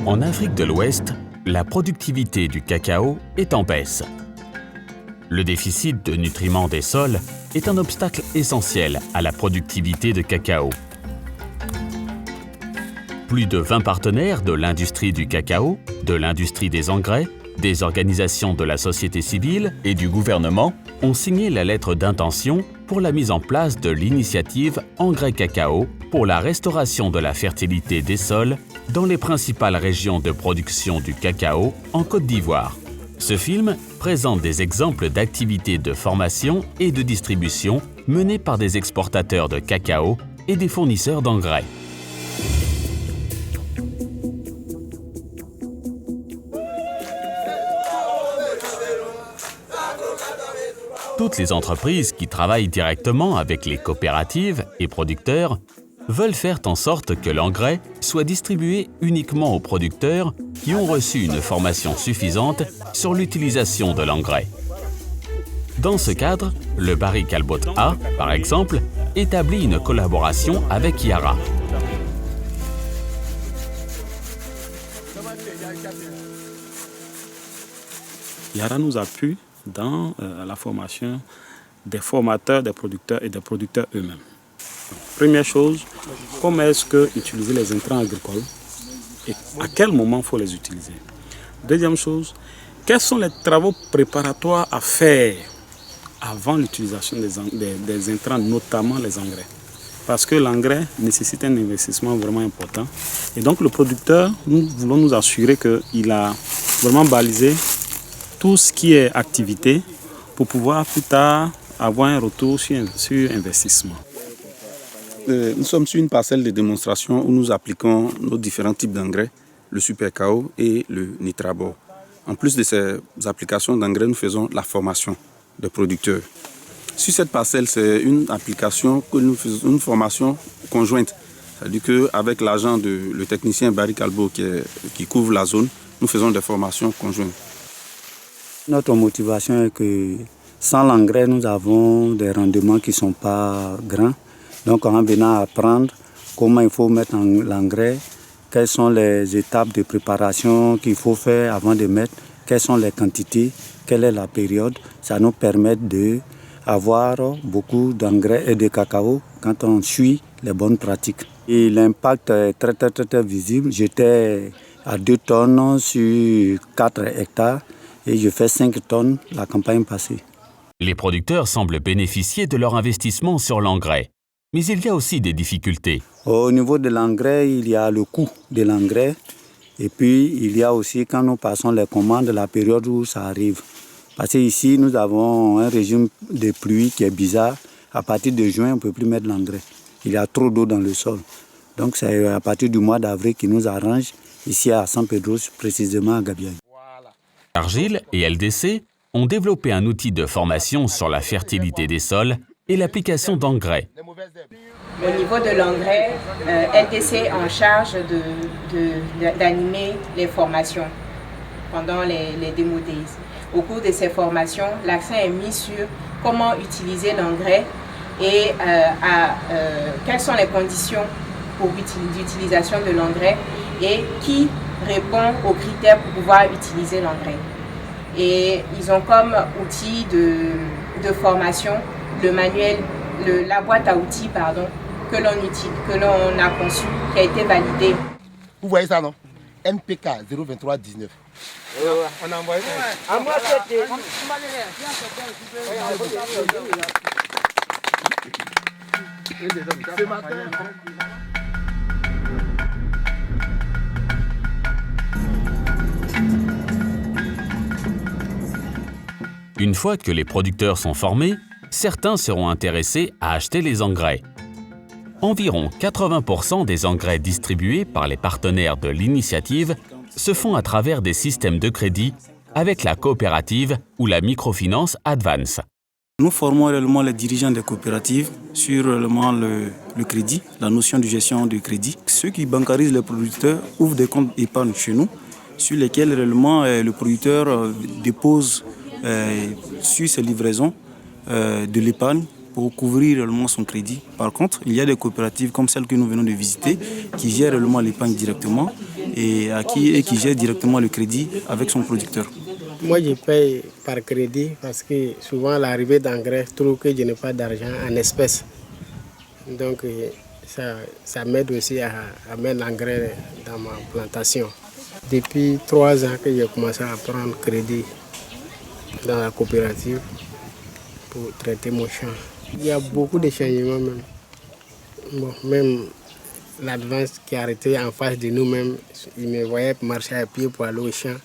En Afrique de l'Ouest, la productivité du cacao est en baisse. Le déficit de nutriments des sols est un obstacle essentiel à la productivité de cacao. Plus de 20 partenaires de l'industrie du cacao, de l'industrie des engrais, des organisations de la société civile et du gouvernement ont signé la lettre d'intention pour la mise en place de l'initiative Engrais Cacao pour la restauration de la fertilité des sols dans les principales régions de production du cacao en Côte d'Ivoire. Ce film présente des exemples d'activités de formation et de distribution menées par des exportateurs de cacao et des fournisseurs d'engrais. Toutes les entreprises qui travaillent directement avec les coopératives et producteurs veulent faire en sorte que l'engrais soit distribué uniquement aux producteurs qui ont reçu une formation suffisante sur l'utilisation de l'engrais. Dans ce cadre, le Barrick Albot A, par exemple, établit une collaboration avec Yara. Yara nous appuie dans la formation des formateurs, des producteurs et des producteurs eux-mêmes. Première chose, comment est-ce que utiliser les intrants agricoles et à quel moment il faut les utiliser. Deuxième chose, quels sont les travaux préparatoires à faire avant l'utilisation des intrants, notamment les engrais. Parce que l'engrais nécessite un investissement vraiment important. Et donc le producteur, nous voulons nous assurer qu'il a vraiment balisé tout ce qui est activité pour pouvoir plus tard avoir un retour sur investissement. Nous sommes sur une parcelle de démonstration où nous appliquons nos différents types d'engrais, le Super KO et le Nitrabor. En plus de ces applications d'engrais, nous faisons la formation des producteurs. Sur cette parcelle, c'est une application que nous faisons, une formation conjointe. C'est-à-dire qu'avec l'agent le technicien Barrick Albot qui couvre la zone, nous faisons des formations conjointes. Notre motivation est que sans l'engrais, nous avons des rendements qui ne sont pas grands. Donc en venant apprendre comment il faut mettre l'engrais, quelles sont les étapes de préparation qu'il faut faire avant de mettre, quelles sont les quantités, quelle est la période, ça nous permet d'avoir beaucoup d'engrais et de cacao quand on suit les bonnes pratiques. Et l'impact est très visible. J'étais à 2 tonnes sur 4 hectares et je fais 5 tonnes la campagne passée. Les producteurs semblent bénéficier de leur investissement sur l'engrais. Mais il y a aussi des difficultés. Au niveau de l'engrais, il y a le coût de l'engrais. Et puis, il y a aussi quand nous passons les commandes, la période où ça arrive. Parce qu'ici, nous avons un régime de pluie qui est bizarre. À partir de juin, on ne peut plus mettre l'engrais. Il y a trop d'eau dans le sol. Donc, c'est à partir du mois d'avril qui nous arrange, ici à San Pedro, précisément à Gabiaï. Argile et LDC ont développé un outil de formation sur la fertilité des sols et l'application d'engrais. Au niveau de l'engrais, LDC est en charge d'animer les formations pendant les Demo Days. Au cours de ces formations, l'accent est mis sur comment utiliser l'engrais et quelles sont les conditions pour l'utilisation de l'engrais et qui répond aux critères pour pouvoir utiliser l'engrais. Et ils ont comme outil de formation le manuel, la boîte à outils que l'on a conçu, qui a été validé. Vous voyez ça, non? NPK 02319. On a envoyé ça. Ce matin. Une fois que les producteurs sont formés, certains seront intéressés à acheter les engrais. Environ 80% des engrais distribués par les partenaires de l'initiative se font à travers des systèmes de crédit avec la coopérative ou la microfinance Advance. Nous formons réellement les dirigeants des coopératives sur réellement le crédit, la notion de gestion du crédit. Ceux qui bancarisent les producteurs ouvrent des comptes épargne chez nous sur lesquels réellement le producteur dépose sur ses livraisons de l'épargne pour couvrir réellement son crédit. Par contre, il y a des coopératives comme celle que nous venons de visiter qui gèrent réellement l'épargne directement et qui gère directement le crédit avec son producteur. Moi, je paye par crédit parce que souvent, à l'arrivée d'engrais, je trouve que je n'ai pas d'argent en espèces. Donc, ça m'aide aussi à mettre l'engrais dans ma plantation. Depuis 3 ans que j'ai commencé à prendre crédit dans la coopérative pour traiter mon champ. Il y a beaucoup de changements même. Bon, même l'Advance qui a arrêté en face de nous-mêmes, ils me voyaient marcher à pied pour aller au champ.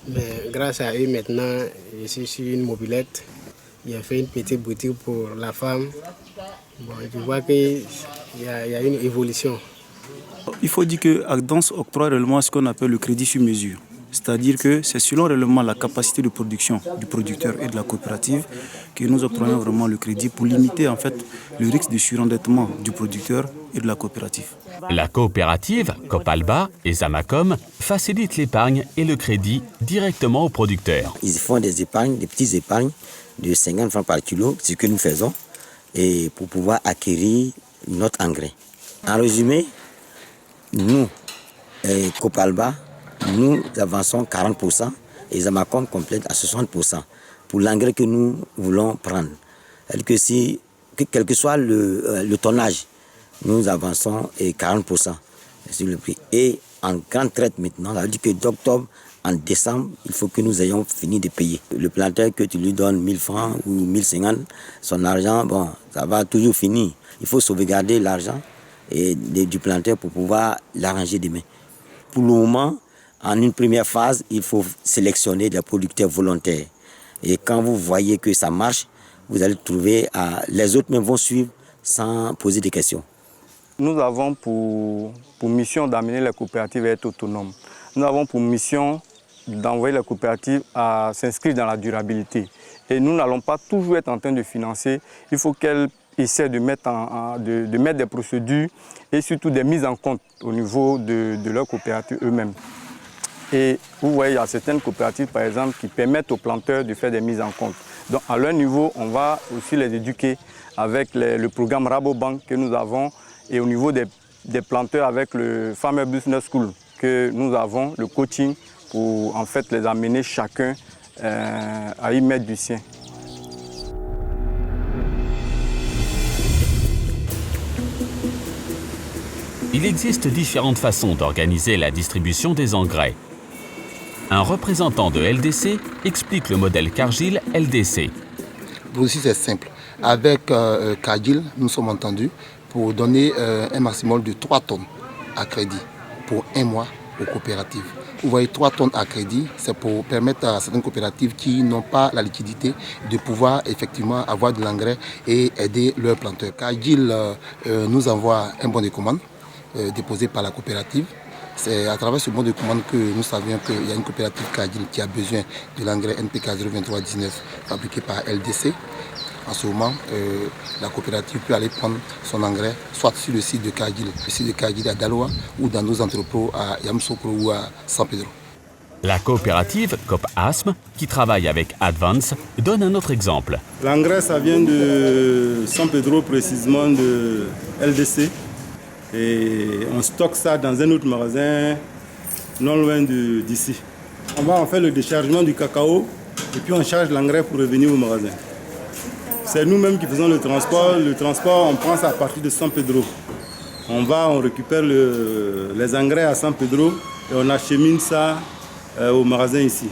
Mais grâce à eux, maintenant, je suis sur une mobilette. J'ai fait une petite boutique pour la femme. Bon, je vois qu'il y a une évolution. Il faut dire que Advance octroie réellement ce qu'on appelle le crédit sur mesure. C'est-à-dire que c'est selon réellement la capacité de production du producteur et de la coopérative que nous octroyons vraiment le crédit pour limiter en fait le risque de surendettement du producteur et de la coopérative. La coopérative, Copalba et Zamacom facilitent l'épargne et le crédit directement aux producteurs. Ils font des épargnes, des petites épargnes de 50 francs par kilo, ce que nous faisons, et pour pouvoir acquérir notre engrais. En résumé, nous, Copalba, nous avançons 40% et Zamacom complète à 60% pour l'engrais que nous voulons prendre. Quel que soit le tonnage, nous avançons 40% sur le prix. Et en grande traite maintenant, ça veut dire que d'octobre en décembre, il faut que nous ayons fini de payer. Le planteur que tu lui donnes 1000 francs ou 1050, son argent, bon, ça va toujours finir. Il faut sauvegarder l'argent du planteur pour pouvoir l'arranger demain. Pour le moment, en une première phase, il faut sélectionner des producteurs volontaires. Et quand vous voyez que ça marche, vous allez trouver, les autres même vont suivre sans poser de questions. Nous avons pour mission d'amener les coopératives à être autonomes. Nous avons pour mission d'envoyer les coopératives à s'inscrire dans la durabilité. Et nous n'allons pas toujours être en train de financer. Il faut qu'elles essaient de mettre des procédures et surtout des mises en compte au niveau de leurs coopératives eux-mêmes. Et vous voyez, il y a certaines coopératives, par exemple, qui permettent aux planteurs de faire des mises en compte. Donc, à leur niveau, on va aussi les éduquer avec le programme Rabobank que nous avons et au niveau des planteurs avec le Farmer Business School que nous avons, le coaching pour en fait les amener chacun à y mettre du sien. Il existe différentes façons d'organiser la distribution des engrais. Un représentant de LDC explique le modèle Cargill LDC. Aussi c'est simple. Avec Cargill, nous sommes entendus pour donner un maximum de 3 tonnes à crédit pour 1 mois aux coopératives. Vous voyez, 3 tonnes à crédit, c'est pour permettre à certaines coopératives qui n'ont pas la liquidité de pouvoir effectivement avoir de l'engrais et aider leurs planteurs. Cargill nous envoie un bon de commande déposé par la coopérative. C'est à travers ce bon de commande que nous savions qu'il y a une coopérative Cargill qui a besoin de l'engrais NPK 02319 fabriqué par LDC. En ce moment, la coopérative peut aller prendre son engrais soit sur le site de Cargill, le site de Cargill à Daloa ou dans nos entrepôts à Yamoussoukro ou à San Pedro. La coopérative COP-ASM, qui travaille avec Advance, donne un autre exemple. L'engrais, ça vient de San Pedro, précisément de LDC. Et on stocke ça dans un autre magasin non loin d'ici. On fait le déchargement du cacao et puis on charge l'engrais pour revenir au magasin. C'est nous-mêmes qui faisons le transport. Le transport, on prend ça à partir de San Pedro. On récupère les engrais à San Pedro et on achemine ça au magasin ici.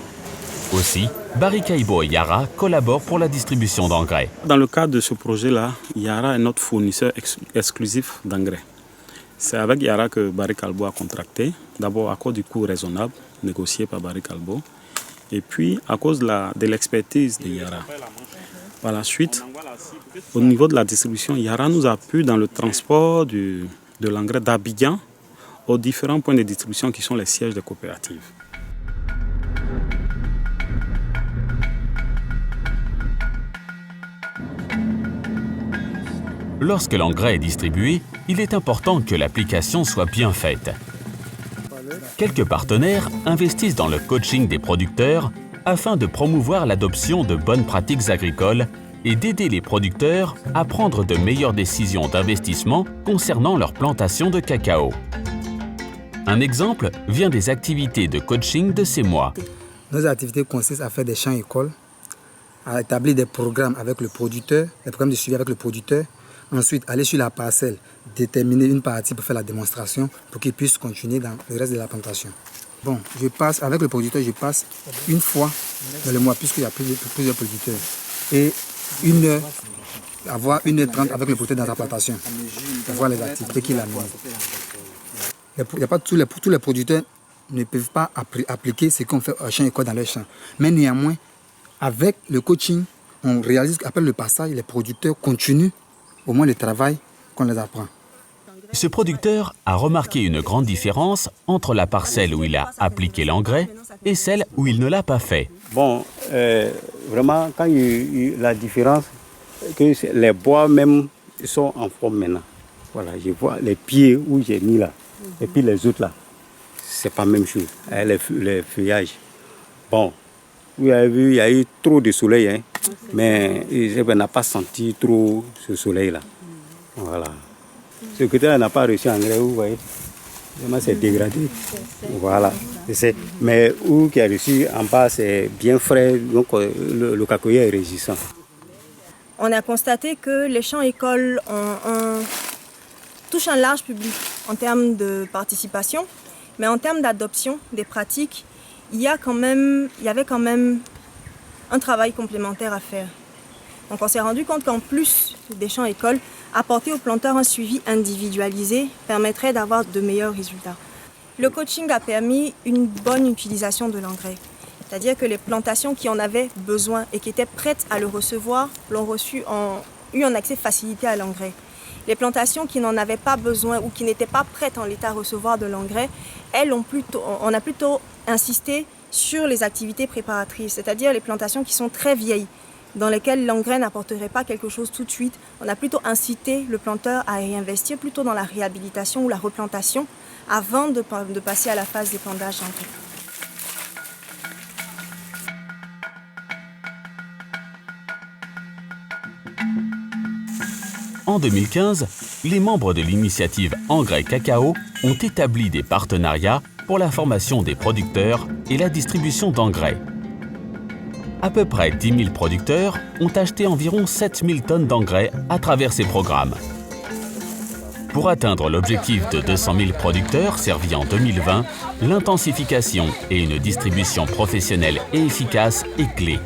Aussi, Barikaibo et Yara collaborent pour la distribution d'engrais. Dans le cadre de ce projet-là, Yara est notre fournisseur exclusif d'engrais. C'est avec Yara que Barikaibo a contracté, d'abord à cause du coût raisonnable négocié par Barikaibo, et puis à cause de l'expertise de Yara. Par la suite, au niveau de la distribution, Yara nous appuie dans le transport de l'engrais d'Abidjan aux différents points de distribution qui sont les sièges des coopératives. Lorsque l'engrais est distribué, il est important que l'application soit bien faite. Quelques partenaires investissent dans le coaching des producteurs afin de promouvoir l'adoption de bonnes pratiques agricoles et d'aider les producteurs à prendre de meilleures décisions d'investissement concernant leur plantation de cacao. Un exemple vient des activités de coaching de ces mois. Nos activités consistent à faire des champs-écoles, à établir des programmes avec le producteur, des programmes de suivi avec le producteur. Ensuite, aller sur la parcelle, déterminer une partie pour faire la démonstration pour qu'il puisse continuer dans le reste de la plantation. Bon, avec le producteur, je passe une fois dans le mois, puisqu'il y a plusieurs producteurs. Et avoir 1h30 avec le producteur dans sa plantation, pour voir les activités qu'il a menées. Il y a pas tous les producteurs ne peuvent pas appliquer ce qu'on fait au champ-école dans leur champ. Mais néanmoins, avec le coaching, on réalise qu'après le passage, les producteurs continuent au moins le travail qu'on les apprend. Ce producteur a remarqué une grande différence entre la parcelle où il a appliqué l'engrais et celle où il ne l'a pas fait. Bon, vraiment, quand la différence, que les bois même sont en forme maintenant. Voilà, je vois les pieds où j'ai mis là, et puis les autres là, c'est pas la même chose. Les feuillages. Bon, vous avez vu, il y a eu trop de soleil, hein, mais on n'a pas senti trop ce soleil là. Voilà. Ce côté-là n'a pas reçu engrais, vous voyez. Vraiment, c'est dégradé. Voilà. Mais où qui a reçu en bas, c'est bien frais, donc le cacaoyer est résistant. On a constaté que les champs-écoles touchent un large public en termes de participation, mais en termes d'adoption des pratiques, il y avait quand même un travail complémentaire à faire. Donc on s'est rendu compte qu'en plus des champs-écoles, apporter aux planteurs un suivi individualisé permettrait d'avoir de meilleurs résultats. Le coaching a permis une bonne utilisation de l'engrais. C'est-à-dire que les plantations qui en avaient besoin et qui étaient prêtes à le recevoir l'ont eu un accès facilité à l'engrais. Les plantations qui n'en avaient pas besoin ou qui n'étaient pas prêtes en l'état à recevoir de l'engrais, on a plutôt insisté sur les activités préparatrices, c'est-à-dire les plantations qui sont très vieilles, dans lesquelles l'engrais n'apporterait pas quelque chose tout de suite. On a plutôt incité le planteur à réinvestir plutôt dans la réhabilitation ou la replantation avant de passer à la phase d'épandage d'engrais. En 2015, les membres de l'initiative Engrais Cacao ont établi des partenariats pour la formation des producteurs et la distribution d'engrais. À peu près 10 000 producteurs ont acheté environ 7 000 tonnes d'engrais à travers ces programmes. Pour atteindre l'objectif de 200 000 producteurs servis en 2020, l'intensification et une distribution professionnelle et efficace est clé.